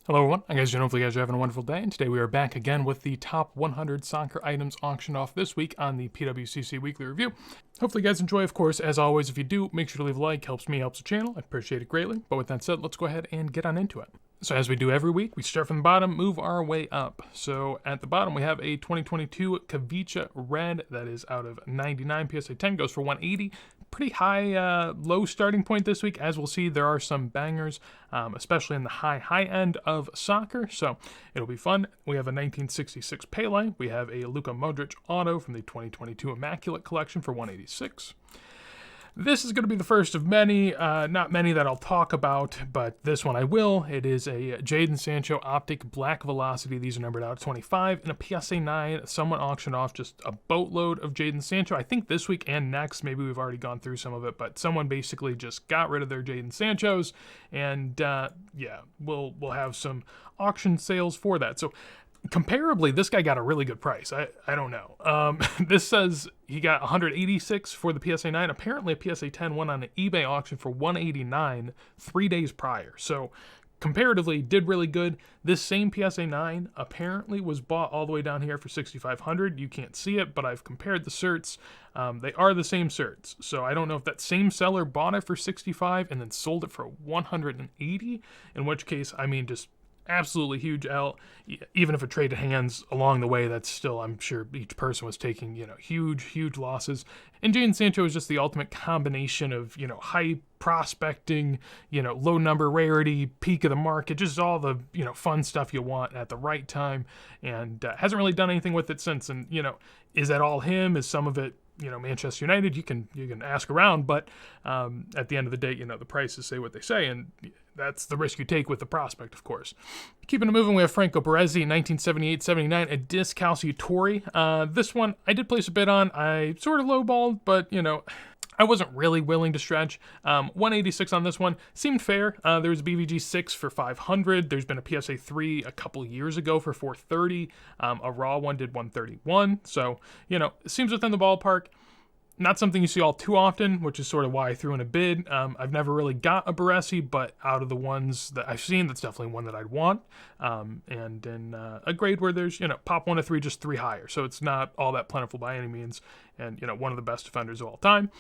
Hello everyone, I guess hopefully you guys are having a wonderful day, and today we are back again with the top 100 soccer items auctioned off this week on the PWCC Weekly Review. Hopefully you guys enjoy, of course, as always. If you do, make sure to leave a like, helps me, helps the channel, I appreciate it greatly. But with that said, let's go ahead and get on into it. So as we do every week, we start from the bottom, move our way up. So at the bottom we have a 2022 Kavicha Red that is out of 99 PSA 10, goes for 180. Pretty high, low starting point this week. As we'll see, there are some bangers, especially in the high end of soccer, so it'll be fun. We have a 1966 Pelé. We have a Luka Modric auto from the 2022 Immaculate Collection for 186. This is going to be the first of many, not many that I'll talk about, but this one I will. It is a Jadon Sancho Optic Black Velocity. These are numbered out of 25. And a PSA 9, someone auctioned off just a boatload of Jadon Sancho. I think this week and next, maybe we've already gone through some of it, but someone basically just got rid of their Jadon Sanchos. And yeah, we'll have some auction sales for that. So comparably, this guy got a really good price. I don't know. This says he got 186 for the PSA 9. Apparently, a PSA 10 went on an eBay auction for 189 3 days prior. So comparatively, did really good. This same PSA 9 apparently was bought all the way down here for 6,500. You can't see it, but I've compared the certs. They are the same certs. So I don't know if that same seller bought it for 65 and then sold it for 180. In which case, I mean, just absolutely huge L. Even if it traded hands along the way, that's still, I'm sure each person was taking, huge losses. And Jadon Sancho is just the ultimate combination of, high prospecting, low number rarity, peak of the market, just all the, fun stuff you want at the right time. And hasn't really done anything with it since. And, is that all him? Is some of it, Manchester United? You can ask around, but at the end of the day, the prices say what they say, and that's the risk you take with the prospect, of course. Keeping it moving, we have Franco Baresi, 1978-79, a Discalciatori. This one, I did place a bid on. I sort of lowballed, but, I wasn't really willing to stretch. 186 on this one seemed fair. There was a BVG 6 for 500. There's been a PSA 3 a couple years ago for 430. A raw one did 131. So, it seems within the ballpark. Not something you see all too often, which is sort of why I threw in a bid. I've never really got a Baresi, but out of the ones that I've seen, that's definitely one that I'd want. And in a grade where there's, pop 1 to 3, just 3 higher. So it's not all that plentiful by any means. And, one of the best defenders of all time.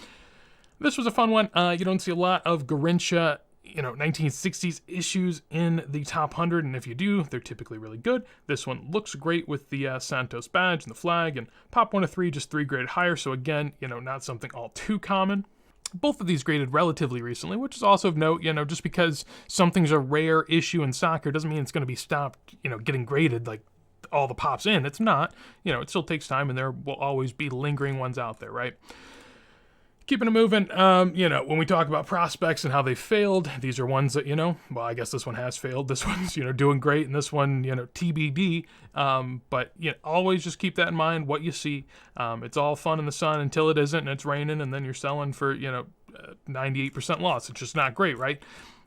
This was a fun one. You don't see a lot of Garrincha, 1960s issues in the top 100, and if you do, they're typically really good. This one looks great with the Santos badge and the flag, and pop 1 to 3, just 3 graded higher, so again, not something all too common. Both of these graded relatively recently, which is also of note, just because something's a rare issue in soccer doesn't mean it's going to be stopped, getting graded like all the pops in. It's not. It still takes time, and there will always be lingering ones out there, right? Keeping it moving, when we talk about prospects and how they failed, these are ones that, well, I guess this one has failed. This one's, doing great, and this one, TBD. But, always just keep that in mind, what you see. It's all fun in the sun until it isn't, and it's raining, and then you're selling for, 98% loss. It's just not great, right?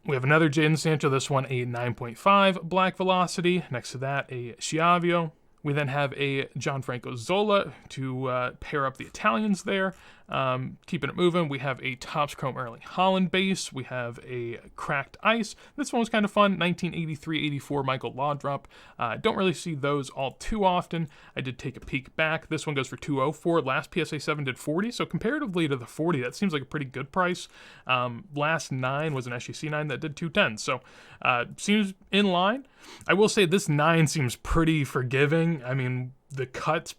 We have another Jadon Sancho, this one a 9.5 Black Velocity. Next to that, a Schiavio. We then have a Gianfranco Zola to pair up the Italians there. Keeping it moving, we have a Topps Chrome Erling Haaland base. We have a Cracked Ice. This one was kind of fun, 1983-84 Michael Laudrup. Don't really see those all too often. I did take a peek back. This one goes for 204. Last PSA 7 did 40, so comparatively to the 40, that seems like a pretty good price. Last 9 was an SGC 9 that did 210, so seems in line. I will say this 9 seems pretty forgiving. I mean, the cut's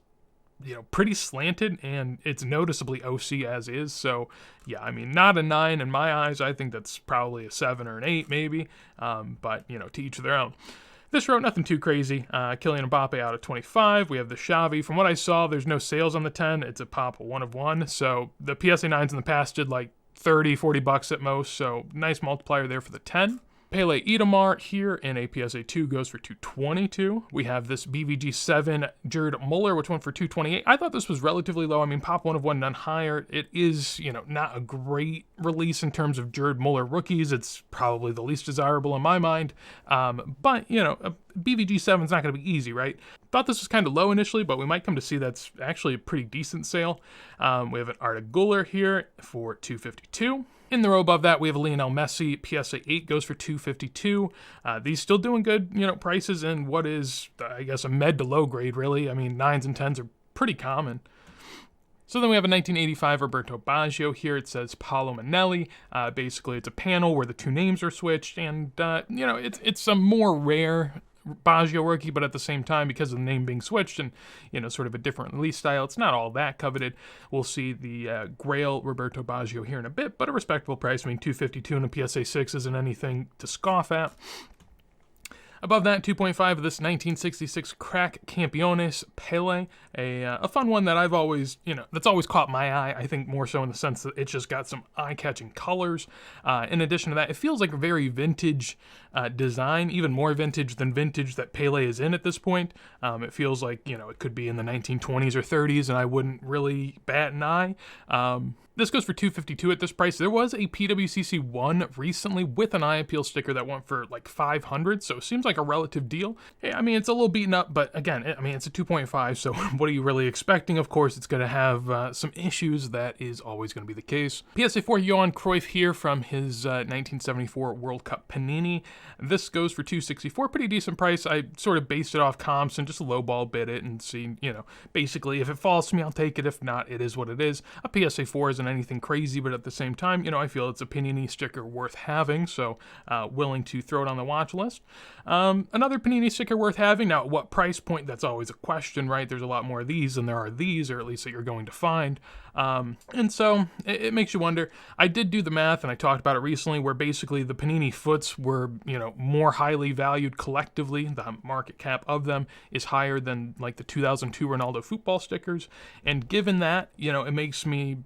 pretty slanted, and it's noticeably OC as is. So, yeah, I mean, not a 9 in my eyes. I think that's probably a 7 or an 8 maybe. But, to each their own. This row, nothing too crazy. Kylian Mbappe out of 25. We have the Xavi. From what I saw, there's no sales on the 10. It's a pop 1 of 1. So the PSA 9s in the past did like 30, 40 bucks at most. So nice multiplier there for the 10. Pelé Idemar here in a PSA 2 goes for 222. We have this BVG 7 Gerd Muller, which went for 228. I thought this was relatively low. I mean, pop 1 of 1, none higher. It is, not a great release in terms of Gerd Muller rookies. It's probably the least desirable in my mind. But, a BVG 7 is not going to be easy, right? Thought this was kind of low initially, but we might come to see that's actually a pretty decent sale. We have an Arda Güler here for 252. In the row above that, we have a Lionel Messi PSA 8 goes for $252. These still doing good, prices in what is, I guess, a med to low grade, really. I mean, 9s and 10s are pretty common. So then we have a 1985 Roberto Bajio here. It says Paolo Manelli. Basically, it's a panel where the two names are switched, and, it's a more rare Bajio rookie, but at the same time, because of the name being switched and, sort of a different release style, it's not all that coveted. We'll see the grail Roberto Bajio here in a bit, but a respectable price. I mean, $252 in a PSA 6 isn't anything to scoff at. Above that, 2.5 of this 1966 Crack Campeones Pelé, a fun one that I've always, that's always caught my eye. I think more so in the sense that it's just got some eye-catching colors. In addition to that, it feels like a very vintage design, even more vintage than vintage that Pelé is in at this point. It feels like, it could be in the 1920s or 30s, and I wouldn't really bat an eye. This goes for $252 at this price. There was a PWCC 1 recently with an eye appeal sticker that went for like $500, so it seems like a relative deal. Yeah, I mean, it's a little beaten up, but again, it's a 2.5, so what are you really expecting? Of course, it's going to have some issues. That is always going to be the case. PSA 4 Johan Cruyff here from his 1974 World Cup Panini. This goes for $264, pretty decent price. I sort of based it off comps and just lowball bid it and see, basically if it falls to me, I'll take it. If not, it is what it is. A PSA 4 isn't anything crazy, but at the same time, I feel it's a Panini sticker worth having, so willing to throw it on the watch list. Another Panini sticker worth having. Now, at what price point? That's always a question, right? There's a lot more of these than there are these, or at least that you're going to find. And so it makes you wonder. I did do the math, and I talked about it recently, where basically the Panini foots were, more highly valued collectively. The market cap of them is higher than like the 2002 Ronaldo football stickers. And given that, it makes me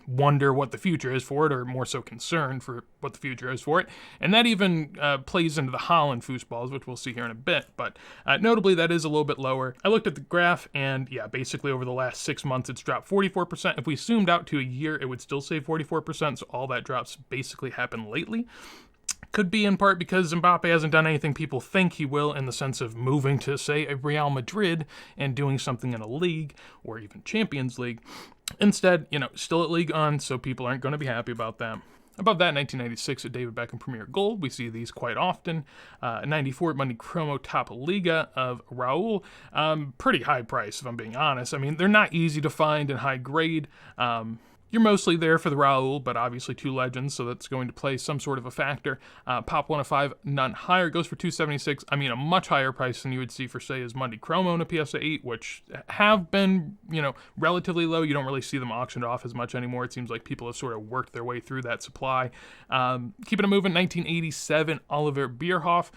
wonder what the future is for it, or more so concerned for what the future is for it. And that even plays into the Holland foosballs, which we'll see here in a bit. But notably, that is a little bit lower. I looked at the graph, and yeah, basically over the last 6 months, it's dropped 44%. If we zoomed out to a year, it would still say 44%, so all that drops basically happened lately. Could be in part because Mbappe hasn't done anything people think he will, in the sense of moving to, say, a Real Madrid and doing something in a league, or even Champions League. Instead, still at League On, so people aren't going to be happy about that. Above that, 1996 at David Beckham Premier Gold. We see these quite often. 94 Monday Chromo Top Liga of Raul. Pretty high price, if I'm being honest. I mean, they're not easy to find in high grade. You're mostly there for the Raul, but obviously two legends, so that's going to play some sort of a factor. Pop 105, none higher, goes for $276. I mean, a much higher price than you would see for, say, as Monday Chromo in a PSA 8, which have been, relatively low. You don't really see them auctioned off as much anymore. It seems like people have sort of worked their way through that supply. Keeping it moving, 1987 Oliver Bierhoff.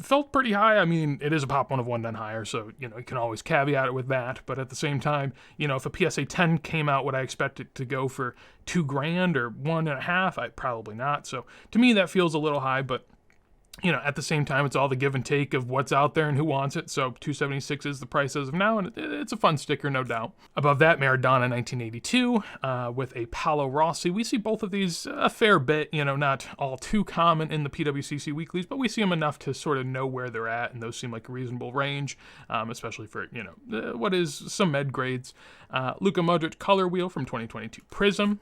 Felt pretty high. I mean, it is a Pop 101 none higher, so, you can always caveat it with that. But at the same time, if a PSA 10 came out, would I expect it to go for $2,000 or $1.5? I probably not. So to me, that feels a little high, but at the same time, it's all the give and take of what's out there and who wants it. So $276 is the price as of now, and it's a fun sticker, no doubt. Above that, Maradona 1982 with a Paolo Rossi. We see both of these a fair bit, not all too common in the PWCC weeklies, but we see them enough to sort of know where they're at, and those seem like a reasonable range, especially for, what is some med grades. Luka Modric Color Wheel from 2022 Prism,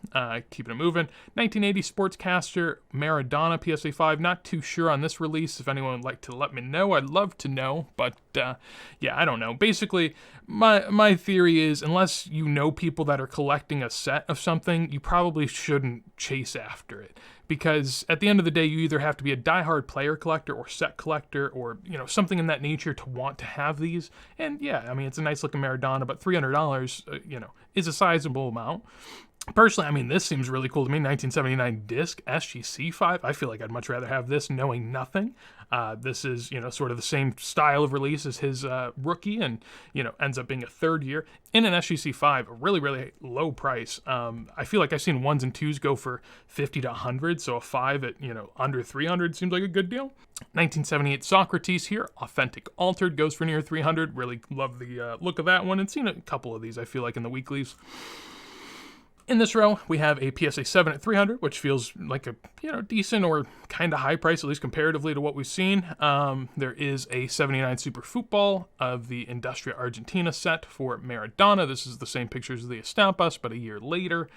keeping it moving. 1980 Sportscaster Maradona PSA 5, not too sure on this release. If anyone would like to let me know, I'd love to know, but yeah, I don't know. Basically, my theory is, unless you know people that are collecting a set of something, you probably shouldn't chase after it. Because at the end of the day, you either have to be a diehard player collector or set collector or, something in that nature to want to have these. And yeah, I mean, it's a nice looking Maradona, but $300, is a sizable amount. Personally, I mean, this seems really cool to me. 1979 disc SGC 5. I feel like I'd much rather have this knowing nothing. This is, sort of the same style of release as his rookie, and, ends up being a third year in an SGC 5, a really, really low price. I feel like I've seen 1s and 2s go for 50 to 100, so a 5 at, under 300 seems like a good deal. 1978 Socrates here, authentic altered, goes for near 300. Really love the look of that one, and seen a couple of these, I feel like, in the weeklies. In this row, we have a PSA 7 at 300, which feels like a decent or kind of high price, at least comparatively to what we've seen. There is a 79 Super Football of the Industria Argentina set for Maradona. This is the same pictures of the Estampas, but a year later.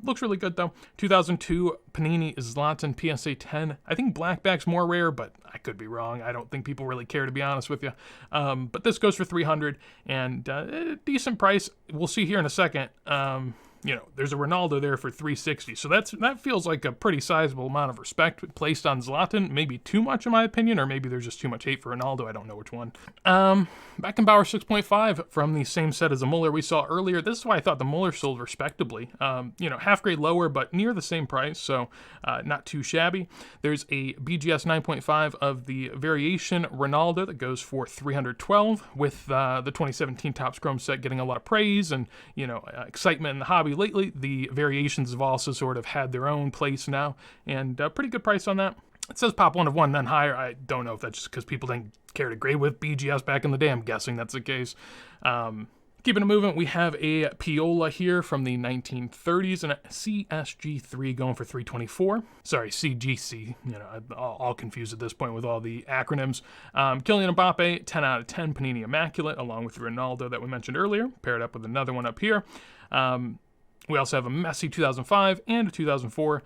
Looks really good, though. 2002 Panini Zlatan PSA 10. I think blackback's more rare, but I could be wrong. I don't think people really care, to be honest with you. But this goes for 300, and a decent price. We'll see here in a second. There's a Ronaldo there for 360, so that feels like a pretty sizable amount of respect placed on Zlatan. Maybe too much, in my opinion, or maybe there's just too much hate for Ronaldo. I don't know which one. Beckenbauer 6.5 from the same set as the Muller we saw earlier. This is why I thought the Muller sold respectably. Half grade lower, but near the same price, so not too shabby. There's a BGS 9.5 of the Variation Ronaldo that goes for 312, with the 2017 Topps Chrome set getting a lot of praise and excitement in the hobby lately. The variations have also sort of had their own place now, and pretty good price on that. It says pop 1 of 1, then higher. I don't know if that's just because people didn't care to grade with BGS back in the day. I'm guessing that's the case. Keeping it moving, we have a Piola here from the 1930s and a CSG3 going for 324. Sorry, CGC. I'm all confused at this point with all the acronyms. Kylian Mbappe, 10 out of 10 Panini Immaculate, along with Ronaldo that we mentioned earlier, paired up with another one up here. We also have a Messi 2005 and a 2004.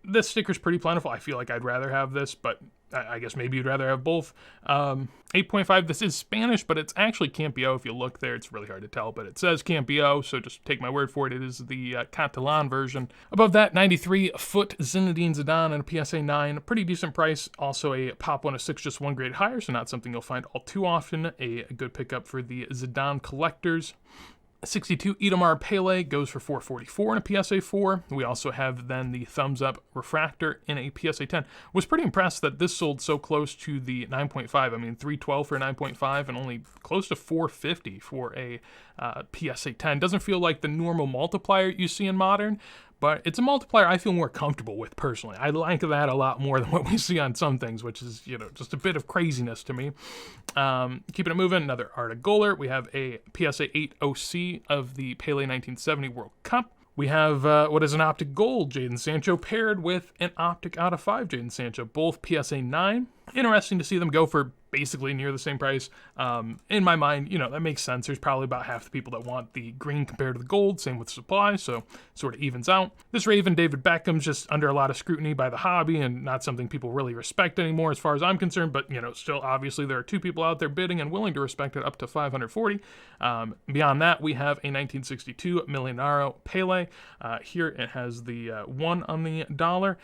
This sticker's pretty plentiful. I feel like I'd rather have this, but I guess maybe you'd rather have both. 8.5, this is Spanish, but it's actually Campeão. If you look there, it's really hard to tell, but it says Campeão, so just take my word for it. It is the Catalan version. Above that, 93 foot Zinedine Zidane and a PSA 9. Pretty decent price. Also a pop 1 of 6, just one grade higher, so not something you'll find all too often. A good pickup for the Zidane collectors. 62 Itamar Pelé goes for 444 in a PSA 4. We also have then the Thumbs Up Refractor in a PSA 10. Was pretty impressed that this sold so close to the 9.5. I mean, 312 for a 9.5 and only close to 450 for a PSA 10. Doesn't feel like the normal multiplier you see in Modern, but it's a multiplier I feel more comfortable with personally. I like that a lot more than what we see on some things, which is, just a bit of craziness to me. Keeping it moving, another Arda Goller. We have a PSA 8 OC of the Pelé 1970 World Cup. We have what is an Optic Gold Jadon Sancho paired with an Optic out of 5 Jadon Sancho, both PSA 9. Interesting to see them go for basically near the same price. In my mind, that makes sense. There's probably about half the people that want the green compared to the gold, same with supply, so sort of evens out. This Raven David Beckham's just under a lot of scrutiny by the hobby and not something people really respect anymore as far as I'm concerned, but still obviously there are two people out there bidding and willing to respect it up to 540. Beyond that, we have a 1962 Milionario Pelé. Here it has the 1 on the dollar.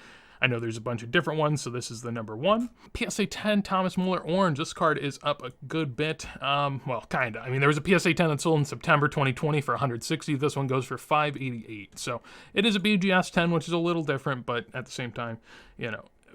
I know there's a bunch of different ones, so this is the number 1. PSA 10 Thomas Muller Orange. This card is up a good bit. Well, kind of. I mean, there was a PSA 10 that sold in September 2020 for 160. This one goes for 588. So it is a BGS 10, which is a little different, but at the same time,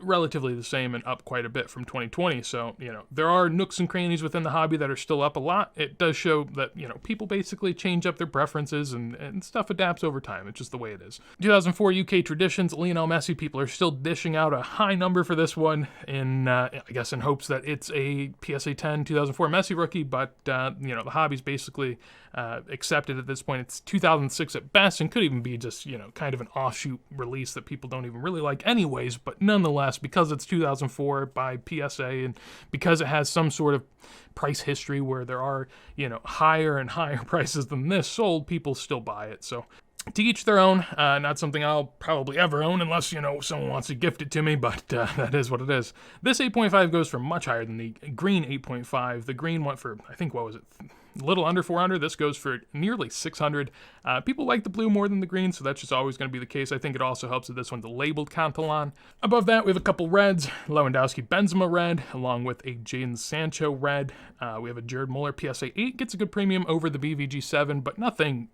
relatively the same and up quite a bit from 2020. So, there are nooks and crannies within the hobby that are still up a lot. It does show that, people basically change up their preferences and stuff adapts over time. It's just the way it is. 2004 UK Traditions, Lionel Messi. People are still dishing out a high number for this one in, I guess, in hopes that it's a PSA 10 2004 Messi rookie, but, the hobby's basically accepted at this point. It's 2006 at best and could even be just, kind of an offshoot release that people don't even really like anyways, but nonetheless, because it's 2004 by PSA and because it has some sort of price history where there are, higher and higher prices than this sold, people still buy it. So to each their own. Not something I'll probably ever own unless, someone wants to gift it to me, but that is what it is. This 8.5 goes for much higher than the green 8.5. The green went for, I think, what was it? A little under 400. This goes for nearly 600. People like the blue more than the green, so that's just always going to be the case. I think it also helps that this one's labeled Catalan. Above that, we have a couple reds. Lewandowski Benzema red, along with a Jadon Sancho red. We have a Jared Muller PSA 8. Gets a good premium over the BVG 7, but nothing,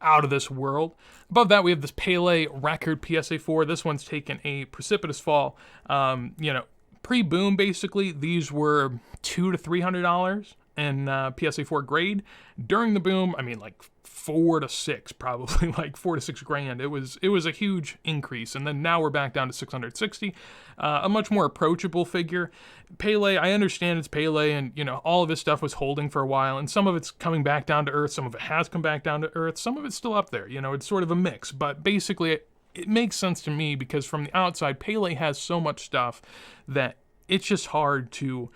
out of this world. Above that, we have this Pelé record PSA 4. This one's taken a precipitous fall. Pre-boom, basically, these were $200 to $300. in PSA 4 grade. During the boom, I mean, like 4 to 6, probably like 4 to 6 grand. It was a huge increase, and then now we're back down to 660, a much more approachable figure. Pelé, I understand it's Pelé, and all of his stuff was holding for a while, and some of it's coming back down to earth, some of it has come back down to earth, some of it's still up there. It's sort of a mix, but basically it makes sense to me because from the outside, Pelé has so much stuff that it's just hard to,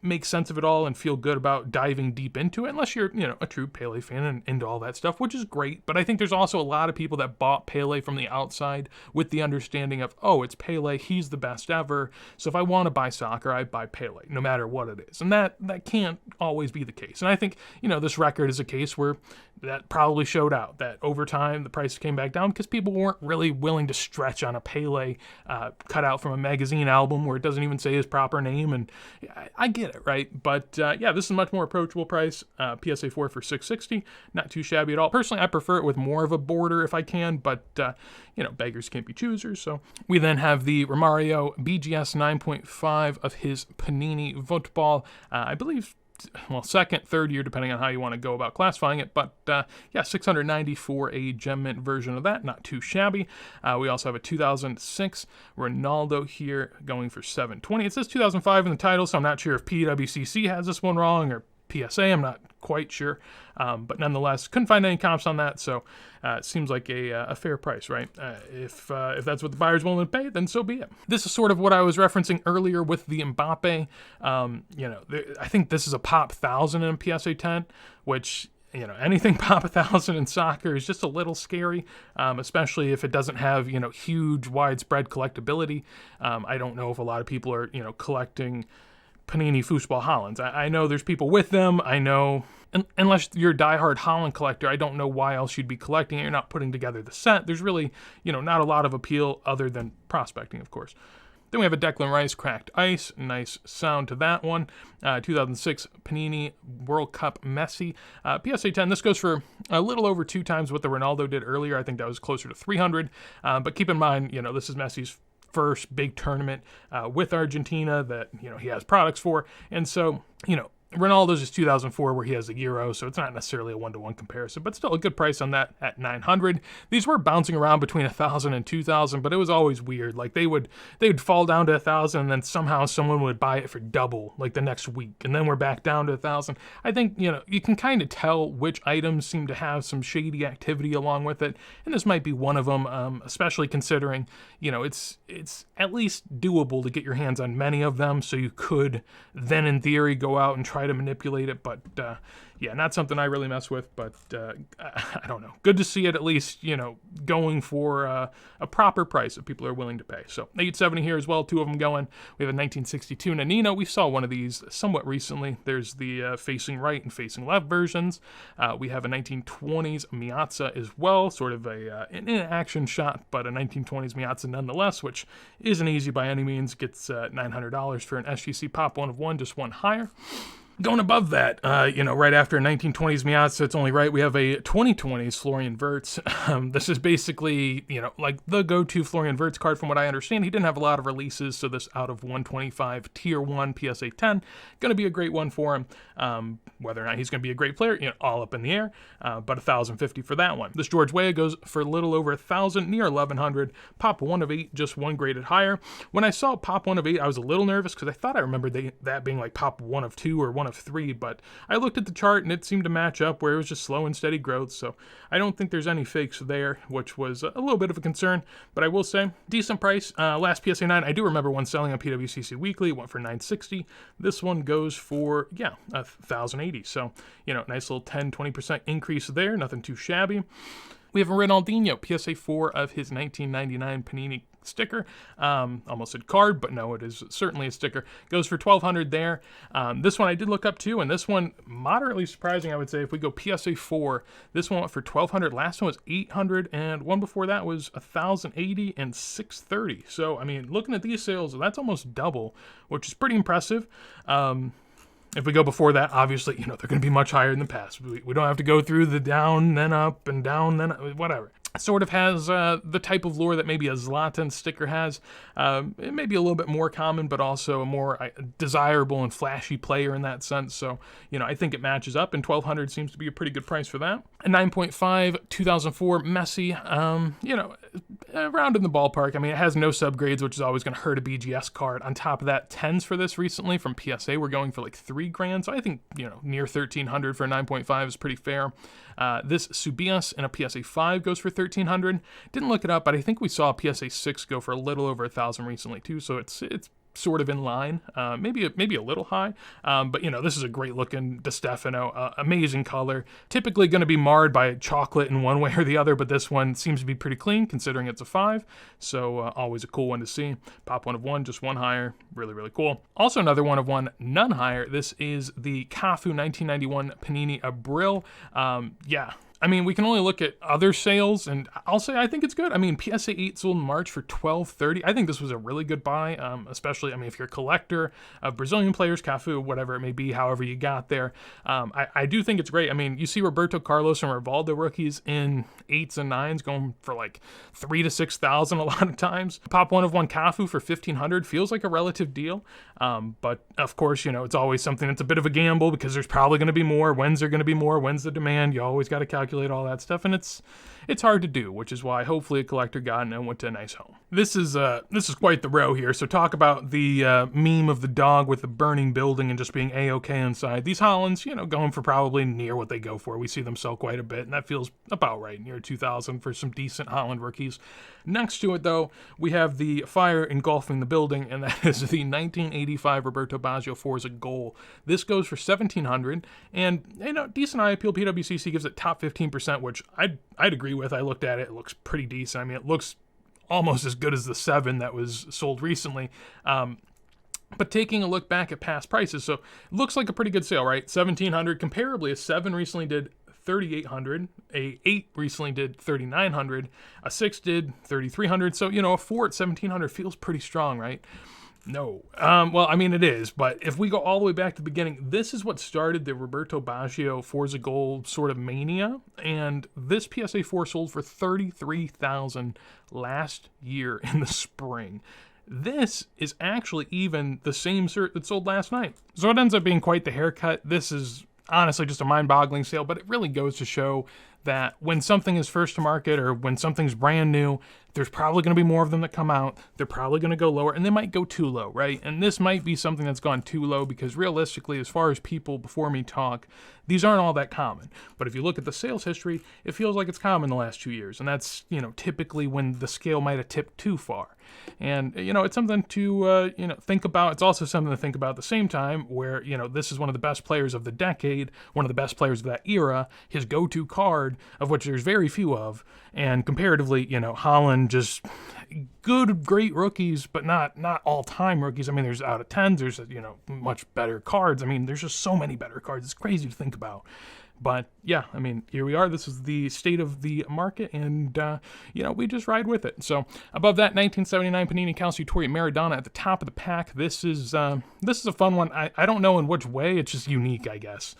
make sense of it all and feel good about diving deep into it unless you're, a true Pelé fan and into all that stuff, which is great. But I think there's also a lot of people that bought Pelé from the outside with the understanding of, oh, it's Pelé, he's the best ever. So if I want to buy soccer, I buy Pelé, no matter what it is. And that can't always be the case. And I think, this record is a case where that probably showed out that over time the price came back down because people weren't really willing to stretch on a Pelé cut out from a magazine album where it doesn't even say his proper name. And I get it, right? But this is a much more approachable price. PSA 4 for $660, not too shabby at all. Personally, I prefer it with more of a border if I can, but beggars can't be choosers. So we then have the Romario BGS 9.5 of his Panini Football. I believe, second, third year, depending on how you want to go about classifying it. But $690 for a gem mint version of that. Not too shabby. We also have a 2006 Ronaldo here going for $720. It says 2005 in the title, so I'm not sure if PWCC has this one wrong or PSA. I'm not quite sure. But nonetheless, couldn't find any comps on that, so it seems like a fair price, right? If that's what the buyer's willing to pay, then so be it. This is sort of what I was referencing earlier with the Mbappe. I think this is a pop 1,000 in PSA 10, which anything pop 1,000 in soccer is just a little scary, especially if it doesn't have, huge widespread collectability. I don't know if a lot of people are, collecting Panini Foosball Hollands. I know there's people with them. I know, unless you're a diehard Holland collector, I don't know why else you'd be collecting it. You're not putting together the set. There's really, not a lot of appeal other than prospecting, of course. Then we have a Declan Rice Cracked Ice. Nice sound to that one. 2006 Panini World Cup Messi. PSA 10, this goes for a little over 2 times what the Ronaldo did earlier. I think that was closer to 300. But keep in mind, this is Messi's first big tournament with Argentina that he has products for, and so Ronaldo's is 2004 where he has the Euro, so it's not necessarily a one-to-one comparison, but still a good price on that at $900. These were bouncing around between 1,000 and 2,000, but it was always weird. Like they would fall down to 1,000, and then somehow someone would buy it for double like the next week, and then we're back down to 1,000. I think you can kind of tell which items seem to have some shady activity along with it, and this might be one of them, especially considering it's at least doable to get your hands on many of them, so you could then in theory go out and try to manipulate it, but not something I really mess with, but I don't know. Good to see it at least, going for a proper price that people are willing to pay. So 870 here as well, 2 of them going. We have a 1962 Nanino. We saw one of these somewhat recently. There's the facing right and facing left versions. We have a 1920s Miazza as well, sort of an action shot, but a 1920s Miazza nonetheless, which isn't easy by any means. Gets $900 for an SGC Pop 1 of 1, just one higher. Going above that, right after 1920s Miazza, it's only right we have a 2020s Florian Wirtz. This is basically, like the go-to Florian Wirtz card from what I understand. He didn't have a lot of releases, so this out of 125 Tier 1 PSA 10, going to be a great one for him. Whether or not he's going to be a great player, all up in the air, but $1,050 for that one. This George Weah goes for a little over 1,000, near 1,100. Pop 1 of 8, just one graded higher. When I saw Pop 1 of 8, I was a little nervous because I thought I remembered that being like Pop 1 of 2 or 1 of 3, but I looked at the chart and it seemed to match up where it was just slow and steady growth, so I don't think there's any fakes there, which was a little bit of a concern, but I will say, decent price. Last PSA 9, I do remember one selling on PWCC Weekly, it went for $960. This one goes for, $1,080, so, nice little 10-20% increase there, nothing too shabby. We have a Ronaldinho, PSA 4 of his 1999 Panini sticker. Almost said card, but no, it is certainly a sticker. Goes for $1,200 there. This one I did look up too, and this one moderately surprising, I would say. If we go PSA 4, this one went for $1,200. Last one was $800, and one before that was $1,080 and $630. So, I mean, looking at these sales, that's almost double, which is pretty impressive. If we go before that, obviously, they're going to be much higher in the past. We don't have to go through the down, then up, and down, then up, whatever. sort of has the type of lure that maybe a Zlatan sticker has. It may be a little bit more common, but also a more desirable and flashy player in that sense. So, I think it matches up, and 1,200 seems to be a pretty good price for that. A 9.5 2004 Messi, around in the ballpark. I mean, it has no subgrades, which is always going to hurt a BGS card. On top of that, 10s for this recently from PSA were going for like $3,000. So I think, near 1,300 for a 9.5 is pretty fair. This Subias in a PSA 5 goes for 1,300. Didn't look it up, but I think we saw a PSA 6 go for a little over 1,000 recently too. So it's sort of in line, maybe a little high, but this is a great looking Di Stefano, amazing color. Typically going to be marred by chocolate in one way or the other, but this one seems to be pretty clean considering it's a 5. So always a cool one to see. Pop 1 of 1, just 1 higher, really really cool. Also another 1 of 1, none higher. This is the Cafu 1991 Panini Abril. I mean, we can only look at other sales, and I'll say I think it's good. I mean, PSA 8 sold in March for $12.30. I think this was a really good buy, especially, if you're a collector of Brazilian players, Cafu, whatever it may be, however you got there. I do think it's great. I mean, you see Roberto Carlos and Rivaldo rookies in 8s and 9s going for like 3,000 to 6,000 a lot of times. Pop 1 of 1 Cafu for 1,500 feels like a relative deal, but of course, it's always something that's a bit of a gamble because there's probably going to be more. When's there going to be more? When's the demand? You always got to calculate all that stuff, and it's hard to do, which is why hopefully a collector got it and went to a nice home. This is quite the row here. So talk about the meme of the dog with the burning building and just being a-okay inside. These Hollands, going for probably near what they go for. We see them sell quite a bit, and that feels about right, near 2,000 for some decent Holland rookies. Next to it, though, we have the fire engulfing the building, and that is the 1985 Roberto Bajio Forza Goal. This goes for 1,700, and decent eye appeal. PWCC gives it top 15%, which I'd agree with. I looked at it; it looks pretty decent. I mean, it looks almost as good as the 7 that was sold recently. But taking a look back at past prices, so it looks like a pretty good sale, right? 1,700. Comparably, a 7 recently did 3,800. A 8 recently did 3,900. A 6 did 3,300. So, a 4 at 1,700 feels pretty strong, right? No. Well, I mean, it is, but if we go all the way back to the beginning, this is what started the Roberto Bajio Forza Gold sort of mania, and this PSA 4 sold for $33,000 last year in the spring. This is actually even the same cert that sold last night. So it ends up being quite the haircut. This is honestly just a mind-boggling sale, but it really goes to show that when something is first to market or when something's brand new, there's probably going to be more of them that come out. They're probably going to go lower, and they might go too low, right? And this might be something that's gone too low because realistically, as far as people before me talk, these aren't all that common. But if you look at the sales history, it feels like it's common the last 2 years, and that's, typically when the scale might have tipped too far. And, it's something to, think about. It's also something to think about at the same time where, this is one of the best players of the decade, one of the best players of that era, his go-to card, of which there's very few of, and comparatively, Holland just good, great rookies, but not all-time rookies. I mean, there's out of 10s, there's, much better cards. I mean, there's just so many better cards. It's crazy to think about. But yeah, I mean, here we are. This is the state of the market, and we just ride with it. So above that, 1979 Panini Calciatore Maradona at the top of the pack. This is a fun one. I don't know in which way. It's just unique, I guess.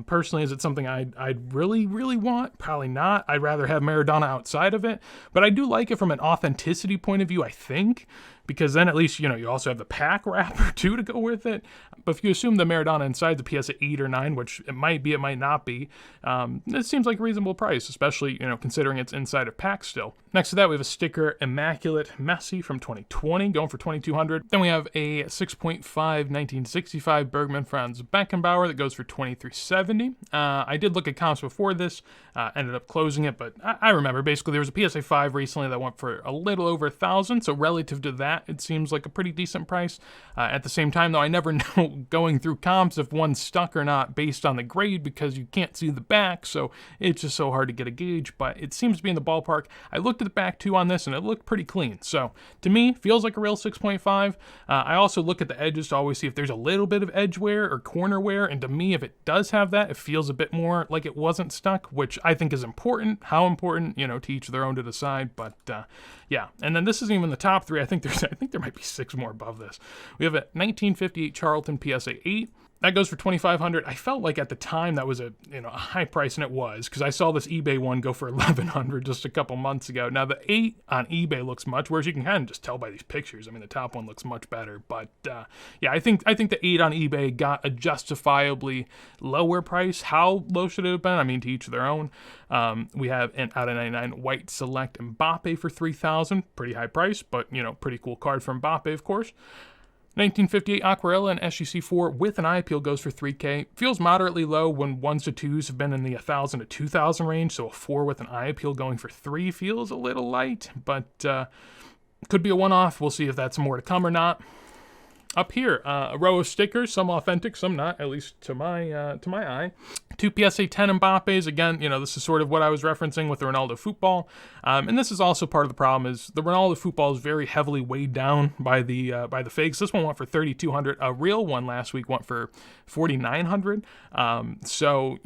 Personally, is it something I'd really, really want? Probably not. I'd rather have Maradona outside of it. But I do like it from an authenticity point of view, I think. Because then at least, you also have the pack wrapper too to go with it. But if you assume the Maradona inside the PSA 8 or 9, which it might be, it might not be, it seems like a reasonable price, especially, considering it's inside of pack still. Next to that, we have a sticker Immaculate Messi from 2020 going for $2,200. Then we have a 6.5 1965 Bergman Franz Beckenbauer that goes for $2,370. I did look at comps before this, ended up closing it, but I remember basically there was a PSA 5 recently that went for a little over $1,000, so relative to that, it seems like a pretty decent price. At the same time, though, I never know going through comps if one's stuck or not based on the grade because you can't see the back, so it's just so hard to get a gauge, but it seems to be in the ballpark. I looked at the back too on this, and it looked pretty clean. So to me, feels like a real 6.5. I also look at the edges to always see if there's a little bit of edge wear or corner wear, and to me, if it does have that, it feels a bit more like it wasn't stuck, which I think is important. How important, to each their own to decide, but yeah. And then this isn't even the top 3. I think there might be 6 more above this. We have a 1958 Charlton PSA 8. That goes for $2,500. I felt like at the time that was a high price, and it was, because I saw this eBay one go for $1,100 just a couple months ago. Now the 8 on eBay looks much worse. You can kind of just tell by these pictures. I mean, the top one looks much better, but yeah, I think the 8 on eBay got a justifiably lower price. How low should it have been? I mean, to each their own. We have an out of 99 white select Mbappe for $3,000. Pretty high price, but pretty cool card from Mbappe, of course. 1958 Aquarella and SGC4 with an eye appeal goes for $3K. Feels moderately low when 1s to 2s have been in the $1,000 to $2,000 range, so a 4 with an eye appeal going for $3 feels a little light, but could be a one-off. We'll see if that's more to come or not. Up here, a row of stickers, some authentic, some not, at least to my eye. 2 PSA 10 Mbappes. Again, this is sort of what I was referencing with the Ronaldo football. And this is also part of the problem is the Ronaldo football is very heavily weighed down by the fakes. This one went for $3,200. A real one last week went for $4,900. So,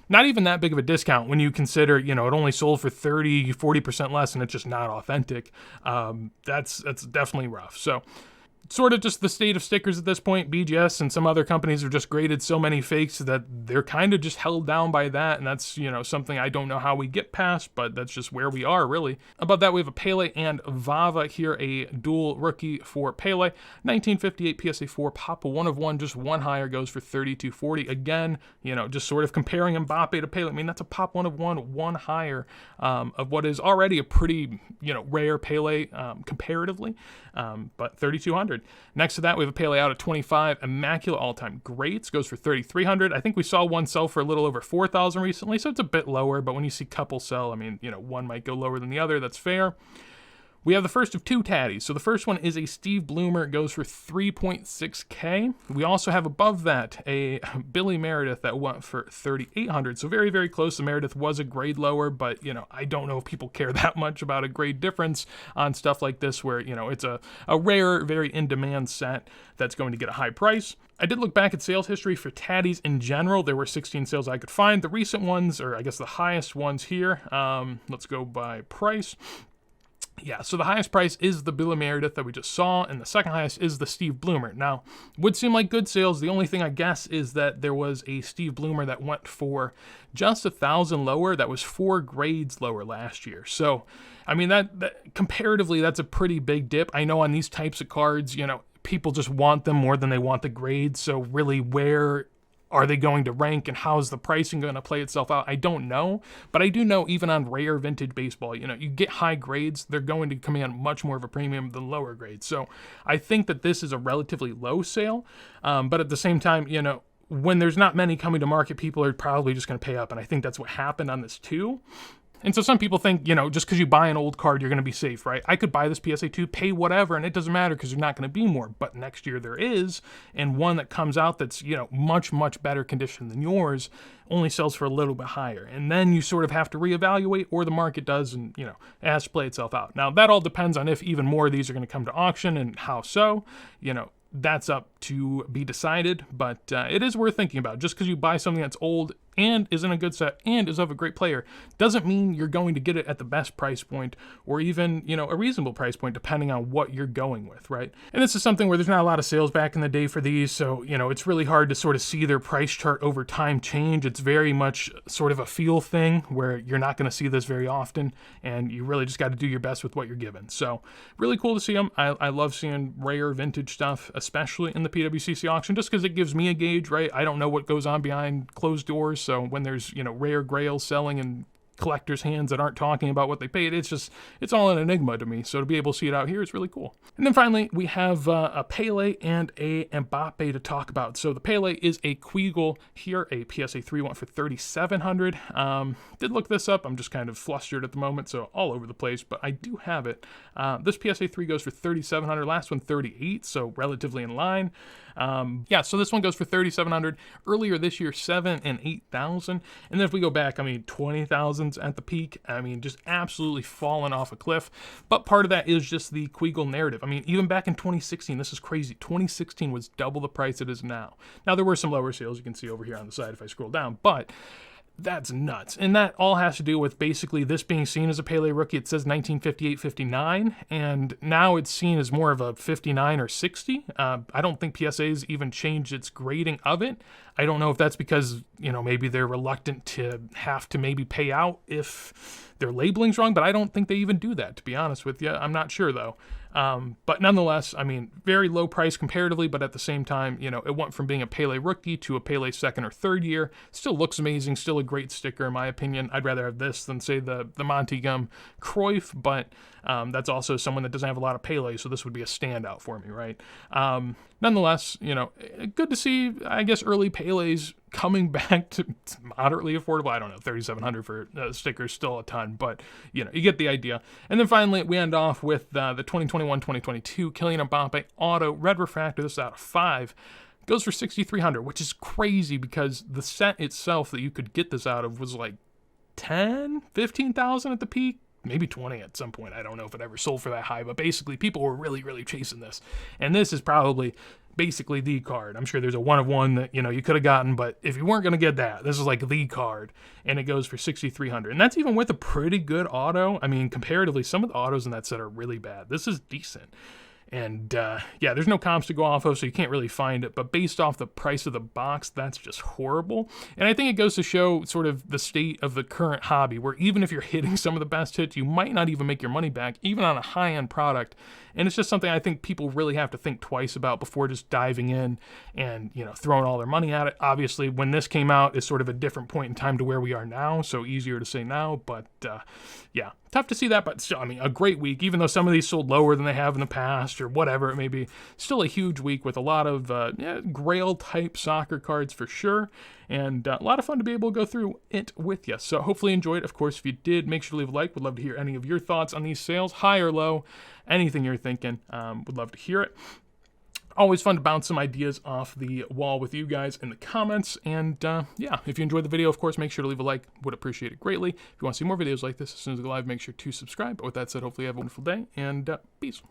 not even that big of a discount when you consider, it only sold for 40% less and it's just not authentic. That's definitely rough. So, sort of just the state of stickers at this point. BGS and some other companies have just graded so many fakes that they're kind of just held down by that, and that's, something I don't know how we get past, but that's just where we are, really. Above that, we have a Pelé and Vava here, a dual rookie for Pelé. 1958 PSA 4, Papa 1 of 1, just one higher, goes for $3,240. Again, just sort of comparing Mbappe to Pelé. I mean, that's a Pop 1 of 1, one higher of what is already a pretty, rare Pelé comparatively, but $3,200. Next to that, we have a Pelé out of 25, Immaculate All-Time Greats, goes for $3,300. I think we saw one sell for a little over $4,000 recently, so it's a bit lower, but when you see couple sell, I mean, one might go lower than the other, that's fair. We have the first of 2 Taddies. So the first one is a Steve Bloomer. It goes for $3.6K. We also have above that a Billy Meredith that went for $3,800. So very, very close. The Meredith was a grade lower, but, I don't know if people care that much about a grade difference on stuff like this where, it's a rare, very in-demand set that's going to get a high price. I did look back at sales history for Taddies in general. There were 16 sales I could find. The recent ones, or I guess the highest ones here, let's go by price. Yeah, so the highest price is the Billy Meredith that we just saw, and the second highest is the Steve Bloomer. Now, would seem like good sales. The only thing I guess is that there was a Steve Bloomer that went for just $1,000 lower. That was 4 grades lower last year. So, I mean, that comparatively, that's a pretty big dip. I know on these types of cards, people just want them more than they want the grades. So really, where are they going to rank and how's the pricing going to play itself out? I don't know, but I do know even on rare vintage baseball, you get high grades, they're going to command much more of a premium than lower grades. So I think that this is a relatively low sale, but at the same time, when there's not many coming to market, people are probably just going to pay up, and I think that's what happened on this too. And so some people think, just because you buy an old card, you're going to be safe, right? I could buy this PSA 2, pay whatever, and it doesn't matter because there's not going to be more. But next year there is, and one that comes out that's, much, much better condition than yours only sells for a little bit higher. And then you sort of have to reevaluate, or the market does, and, it has to play itself out. Now, that all depends on if even more of these are going to come to auction and how so, that's up to be decided, but it is worth thinking about. Just because you buy something that's old and is in a good set and is of a great player doesn't mean you're going to get it at the best price point or even, a reasonable price point depending on what you're going with, right? And this is something where there's not a lot of sales back in the day for these, so, it's really hard to sort of see their price chart over time change. It's very much sort of a feel thing where you're not going to see this very often, and you really just got to do your best with what you're given. So really cool to see them. I love seeing rare vintage stuff, especially in the PWCC auction, just because it gives me a gauge, right? I don't know what goes on behind closed doors, so when there's, rare grails selling in collectors' hands that aren't talking about what they paid, it's all an enigma to me. So to be able to see it out here is really cool. And then finally, we have a Pelé and a Mbappe to talk about. So the Pelé is a Queagle here, a PSA 3 went for $3,700. Did look this up. I'm just kind of flustered at the moment, so all over the place, but I do have it. This PSA 3 goes for $3,700. Last one, $3,800, so relatively in line. So this one goes for $3,700. Earlier this year, $7,000 and $8,000. And then if we go back, 20,000s at the peak. Just absolutely fallen off a cliff. But part of that is just the Queagle narrative. Even back in 2016, this is crazy. 2016 was double the price it is now. Now, there were some lower sales you can see over here on the side if I scroll down, but That's nuts. And that all has to do with basically this being seen as a Pelé rookie. It says 1958-59, and now it's seen as more of a 59 or 60. I don't think PSA's even changed its grading of it. I don't know if that's because, maybe they're reluctant to have to maybe pay out if their labeling's wrong, but I don't think they even do that, to be honest with you. I'm not sure, though. But nonetheless, very low price comparatively, but at the same time, it went from being a Pelé rookie to a Pelé second or third year. Still looks amazing, still a great sticker in my opinion. I'd rather have this than, say, the Monty Gum Cruyff, but that's also someone that doesn't have a lot of Pelé, so this would be a standout for me, right? Nonetheless, good to see, I guess, early Pelés coming back to moderately affordable. I don't know, $3,700 for stickers, still a ton, but you get the idea. And then finally, we end off with the 2021-2022 Kylian Mbappe Auto Red Refractor. This is out of 5. Goes for $6,300, which is crazy because the set itself that you could get this out of was like 10, 15,000 at the peak. Maybe 20 at some point. I don't know if it ever sold for that high, but basically people were really, really chasing this. And this is probably basically the card. I'm sure there's a one of one that, you could have gotten, but if you weren't going to get that, this is like the card, and it goes for $6,300. And that's even with a pretty good auto. Comparatively, some of the autos in that set are really bad. This is decent. And there's no comps to go off of, so you can't really find it. But based off the price of the box, that's just horrible. And I think it goes to show sort of the state of the current hobby, where even if you're hitting some of the best hits, you might not even make your money back, even on a high-end product. And it's just something I think people really have to think twice about before just diving in and, throwing all their money at it. Obviously, when this came out, is sort of a different point in time to where we are now, so easier to say now. But, tough to see that. But still, a great week, even though some of these sold lower than they have in the past or whatever it may be. Still a huge week with a lot of grail-type soccer cards for sure. And a lot of fun to be able to go through it with you. So hopefully you enjoyed. Of course, if you did, make sure to leave a like. Would love to hear any of your thoughts on these sales, high or low, anything you're thinking. Would love to hear it. Always fun to bounce some ideas off the wall with you guys in the comments. And if you enjoyed the video, of course, make sure to leave a like. Would appreciate it greatly. If you want to see more videos like this as soon as they go live, make sure to subscribe. But with that said, hopefully you have a wonderful day, and peace.